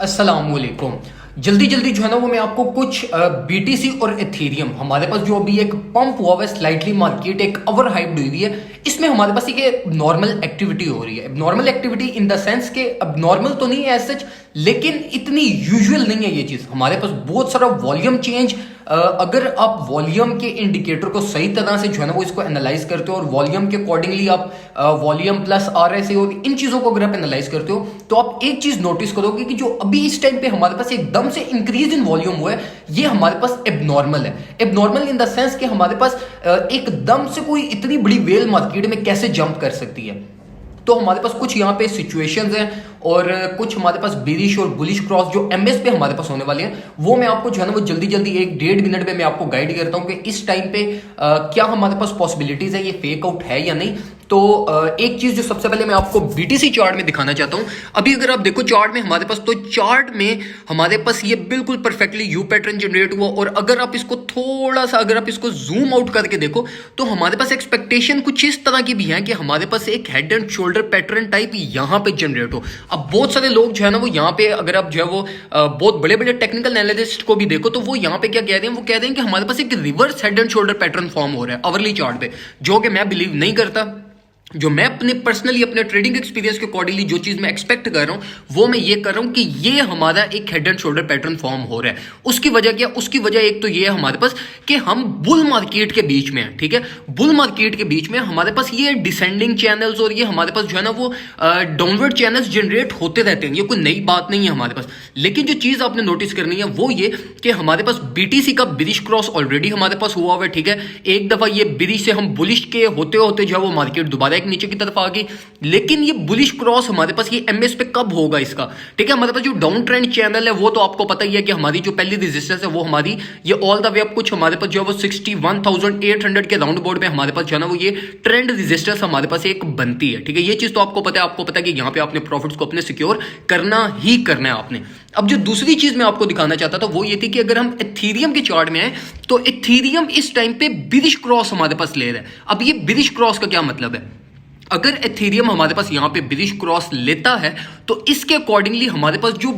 अस्सलामुअलैकुम। जल्दी जल्दी जो है ना वो मैं आपको कुछ बीटीसी और एथेरियम हमारे पास जो अभी एक पंप हुआ हुआ है स्लाइटली मार्केट एक ओवर हाइप्ड हुई हुई है। इसमें हमारे पास एक नॉर्मल एक्टिविटी हो रही है। Normal activity in the sense के अब नॉर्मल तो नहीं है एज सच, लेकिन इतनी यूजुअल नहीं है ये चीज। हमारे पास बहुत सारा वॉल्यूम चेंज, अगर आप वॉल्यूम के इंडिकेटर को सही तरह से जो है ना वो इसको एनालाइज करते हो और वॉल्यूम के अकॉर्डिंगली आप वॉल्यूम प्लस आरएसए और इन चीजों को अगर आप एनालाइज करते हो तो आप एक चीज नोटिस करोगे कि जो अभी इस टाइम पे हमारे पास एकदम से इंक्रीज इन वॉल्यूम हुआ है ये हमारे पास एबनॉर्मल है। एबनॉर्मल इन द सेंस कि हमारे पास एकदम से कोई इतनी बड़ी वेल मार्केट में कैसे जंप कर सकती है। तो हमारे पास कुछ यहाँ पे सिचुएशंस हैं और कुछ हमारे पास बेरिश और बुलिश क्रॉस जो एमएस पे हमारे पास होने वाले हैं वो मैं आपको जो है ना वो जल्दी जल्दी एक डेढ़ मिनट में मैं आपको गाइड करता हूँ कि इस टाइम पे क्या हमारे पास पॉसिबिलिटीज है, ये फेक आउट है या नहीं। तो एक चीज जो सबसे पहले मैं आपको बीटीसी चार्ट में दिखाना चाहता हूं। अभी अगर आप देखो चार्ट में हमारे पास, तो चार्ट में हमारे पास ये बिल्कुल परफेक्टली यू पैटर्न जनरेट हुआ और अगर आप इसको थोड़ा सा अगर आप इसको जूम आउट करके देखो तो हमारे पास एक्सपेक्टेशन कुछ इस तरह की भी है कि हमारे पास एक head and shoulder pattern type यहां पे जनरेट हो। अब बहुत सारे लोग जो है ना वो यहाँ पे अगर आप जो है वो बहुत बड़े बड़े टेक्निकल एनालिस्ट को भी देखो तो वो यहाँ पे क्या कह रहे हैं, वो कह रहे हैं कि हमारे पास एक reverse head and shoulder pattern form हो रहा है अवर्ली चार्ट पे, जो कि मैं बिलीव नहीं करता। जो मैं अपने पर्सनली अपने ट्रेडिंग एक्सपीरियंस के अकॉर्डिंगली जो चीज मैं एक्सपेक्ट कर रहा हूं वो मैं ये कर रहा हूं कि ये हमारा एक head and shoulder pattern form हो रहा है। उसकी वजह क्या, उसकी वजह एक तो ये है हमारे पास कि हम बुल मार्केट के बीच में हैं। ठीक है, बुल मार्केट के बीच में हमारे पास ये डिसेंडिंग चैनल्स और ये हमारे पास जो है ना वो डाउनवर्ड चैनल्स जनरेट होते रहते हैं। ये कोई नई बात नहीं है हमारे पास। लेकिन जो चीज आपने नोटिस करनी है वो ये कि हमारे पास बीटीसी का बिरिश क्रॉस ऑलरेडी हमारे पास हुआ हुआ है। ठीक है, एक दफा ये बिरिश से हम बुलिश के होते होते जो है वो मार्केट दोबारा एक नीचे की तरफ आ गई। लेकिन ये बुलिश क्रॉस हमारे पास ये एमएस पे कब होगा इसका, ठीक है। हमारे पास जो डाउन ट्रेंड चैनल है वो तो आपको पता ही है कि हमारी जो पहली रेजिस्टेंस है वो हमारी ये ऑल द वे अप कुछ हमारे पास जो है वो 61,800 के राउंड बोर्ड में हमारे पास जो है ना वो ये ट्रेंड रेजिस्टेंस हमारे पास एक बनती है। ठीक है, ये चीज तो आपको पता है। आपको पता है कि यहां पे आपने प्रॉफिट्स को अपने सिक्योर करना ही करना है आपने। अब जो दूसरी चीज मैं आपको दिखाना चाहता था वो ये थी कि अगर हम एथेरियम के चार्ट में आए तो एथेरियम इस टाइम पे बिरिश क्रॉस हमारे पास ले रहा है। अब ये बिरिश क्रॉस का क्या मतलब है, अगर एथेरियम हमारे पास यहां पे बिरिश क्रॉस लेता है तो इसके अकॉर्डिंगली हमारे पास जो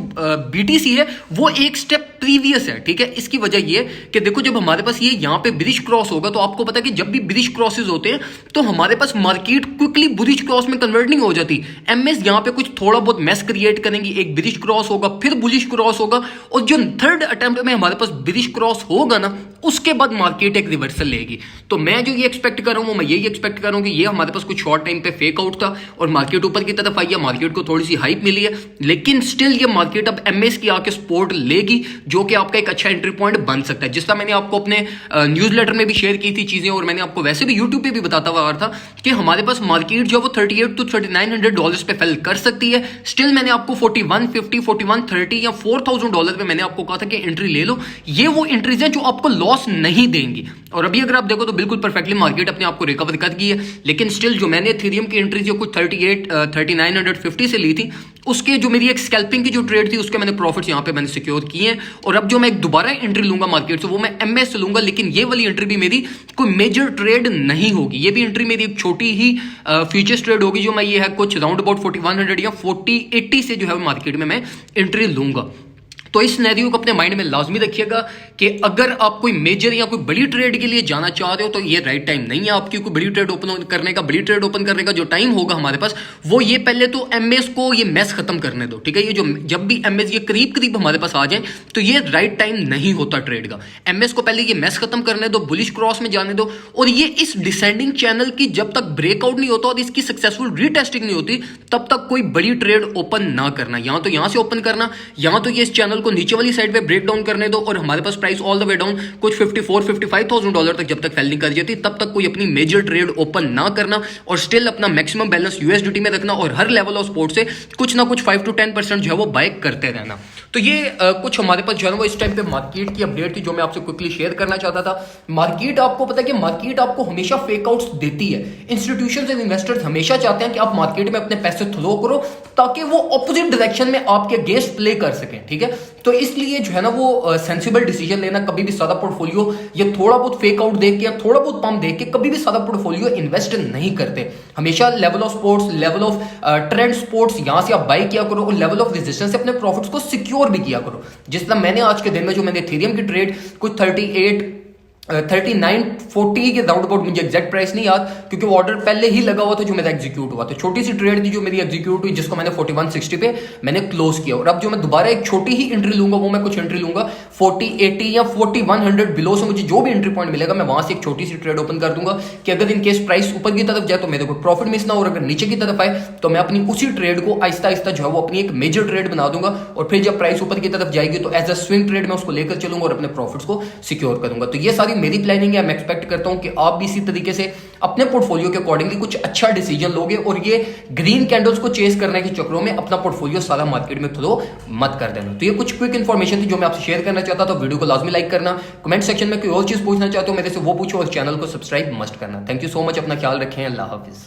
बीटीसी है वो एक स्टेप प्रीवियस है। ठीक है, इसकी वजह ये कि देखो जब हमारे पास ये यहां पे बिरिश क्रॉस होगा तो आपको पता है कि जब भी बिरिश क्रॉसेस होते हैं तो हमारे पास मार्केट क्विकली बुलिश क्रॉस में कन्वर्ट नहीं हो जाती। एमएस यहां पे कुछ थोड़ा बहुत मैस क्रिएट करेंगी, एक बिरिश क्रॉस होगा फिर बुलिश क्रॉस होगा और जो थर्ड अटेम्प्ट में हमारे पास बिरिश क्रॉस होगा ना उसके बाद मार्केट एक रिवर्सल लेगी। तो मैं जो ये एक्सपेक्ट कर रहा हूं मैं यही एक्सपेक्ट कर रहा हूं कि ये हमारे पास कुछ शॉर्ट टाइम पे फेक आउट था और मार्केट ऊपर की तरफ आई है, मार्केट को थोड़ी सी हाइप मिली है। लेकिन स्टिल ये मार्केट अब एमएस की आके सपोर्ट लेगी जो कि आपका एक अच्छा एंट्री पॉइंट बन सकता है। जिसका मैंने आपको अपने न्यूज़लेटर में भी शेयर की थी चीजें और मैंने आपको वैसे भी यूट्यूब पे भी बताता हुआ था कि हमारे पास मार्केट जो है वो 38 to 3900 डॉलर्स पे फेल कर सकती है। स्टिल मैंने आपको 4150, 4130 या $4,000 पे मैंने आपको कहा था कि एंट्री ले लो। ये वो एंट्रीज हैं जो आपको लॉस नहीं देंगी और अभी अगर आप देखो तो बिल्कुल परफेक्टली मार्केट अपने आप को रिकवर कर गई है। लेकिन स्टिल जो मैंने एथेरियम की एंट्री जो कुछ 3950 से ली थी उसके जो मेरी एक स्कैल्पिंग की जो ट्रेड थी उसके मैंने प्रॉफिट्स यहां पे मैंने सिक्योर किए हैं और अब जो मैं एक दोबारा एंट्री लूंगा मार्केट से वो मैं एमएस से लूंगा। लेकिन ये वाली एंट्री भी मेरी कोई मेजर ट्रेड नहीं होगी, ये भी एंट्री मेरी एक छोटी ही फ्यूचर्स ट्रेड होगी जो मैं ये है कुछ राउंड अबाउट 4100 या 4080 से जो है मार्केट में मैं एंट्री लूंगा। तो इस सिनेरियो को अपने माइंड में लाजमी रखिएगा कि अगर आप कोई मेजर या कोई बड़ी ट्रेड के लिए जाना चाह रहे हो तो ये राइट टाइम नहीं है आपकी कोई बड़ी ट्रेड ओपन करने का। बड़ी ट्रेड ओपन करने का जो टाइम होगा हमारे पास वो ये पहले तो एमएस को ये मैस खत्म करने दो। ठीक है, ये जो जब भी एमएस ये करीब करीब हमारे पास आ जाए तो ये राइट टाइम नहीं होता ट्रेड का। एमएस को पहले ये मैस खत्म करने दो, बुलिश क्रॉस में जाने दो और ये इस डिसेंडिंग चैनल की जब तक ब्रेकआउट नहीं होता और इसकी सक्सेसफुल रीटेस्टिंग नहीं होती तब तक कोई बड़ी ट्रेड ओपन ना करना। यहां तो यहां से ओपन करना, यहां तो ये इस चैनल को नीचे वाली साइड पे ब्रेक डाउन करने दो और हमारे पास price all the way down कुछ $54,000-55,000 तक जब तक फेल नहीं कर जाती तब तक कोई अपनी मेजर ट्रेड ओपन ना करना और स्टिल अपना मैक्सिमम बैलेंस यूएसडीटी में रखना और हर लेवल ऑफ सपोर्ट से कुछ ना कुछ 5 to 10% जो है वो बाय करते रहना। तो ये कुछ हमारे पास जो है वो इस टाइम पे मार्केट की अपडेट थी जो मैं आपसे क्विकली शेयर करना चाहता था। मार्केट आपको पता है कि मार्केट आपको हमेशा फेक आउट्स देती है। इंस्टीट्यूशंस एंड इन्वेस्टर्स हमेशा चाहते हैं कि आप मार्केट में अपने पैसे थ्रो करो ताकि वो ऑपोजिट डायरेक्शन में आपके अगेंस्ट प्ले कर सकें। ठीक है, तो इसलिए जो है ना वो सेंसिबल डिसीजन लेना, कभी भी सादा पोर्टफोलियो या थोड़ा बहुत फेक आउट देख के या थोड़ा बहुत पंप देख के कभी भी सादा पोर्टफोलियो इन्वेस्ट नहीं करते। हमेशा level of sports, level of trend sports यहां से आप बाई किया करो और लेवल ऑफ रेजिस्टेंस से अपने प्रॉफिट्स को सिक्योर भी किया करो। जिस तरह मैंने आज के दिन में जो मैंने इथेरियम की ट्रेड कुछ 3940 के राउंड अबाउट, मुझे एग्जैक्ट प्राइस नहीं याद क्योंकि वो ऑर्डर पहले ही लगा हुआ था जो मेरा एग्जीक्यूट हुआ था। छोटी सी ट्रेड थी जो मेरी एग्जीक्यूट हुई, जिसको मैंने 4160 पे मैंने क्लोज किया। और अब जो मैं दोबारा एक छोटी ही एंट्री लूंगा वो मैं कुछ एंट्री लूंगा 4080 या 4100 बिलो से मुझे जो भी एंट्री पॉइंट मिलेगा मैं वहां से एक छोटी सी ट्रेड ओपन कर दूंगा कि अगर इन केस प्राइस ऊपर की तरफ जाए तो मेरे को प्रॉफिट मिस ना हो, और अगर नीचे की तरफ आए तो मैं अपनी उसी ट्रेड को आहिस्ता आहिस्ता जो है वो अपनी एक मेजर ट्रेड बना दूंगा। और फिर जब प्राइस ऊपर की तरफ जाएगी तो एज अ स्विंग ट्रेड मैं उसको लेकर चलूंगा और अपने प्रॉफिट्स को सिक्योर करूंगा। तो ये सारी मेरी प्लानिंग है। एक्सपेक्ट करता हूं कि आप भी इसी तरीके से अपने पोर्टफोलियो के अकॉर्डिंगली कुछ अच्छा डिसीजन लोगे और ये ग्रीन कैंडल्स को चेस करने के चक्रों में अपना पोर्टफोलियो सारा मार्केट में थ्रो मत कर देना। तो ये कुछ क्विक इन्फॉर्मेशन थी जो मैं आपसे शेयर करना चाहता था। वीडियो को लाजमी लाइक करना, कमेंट सेक्शन में कोई और चीज पूछना चाहते हो मेरे से वो पूछो और चैनल को सब्सक्राइब मस्ट करना। थैंक यू सो मच, अपना ख्याल रखें, अल्लाह हाफिज।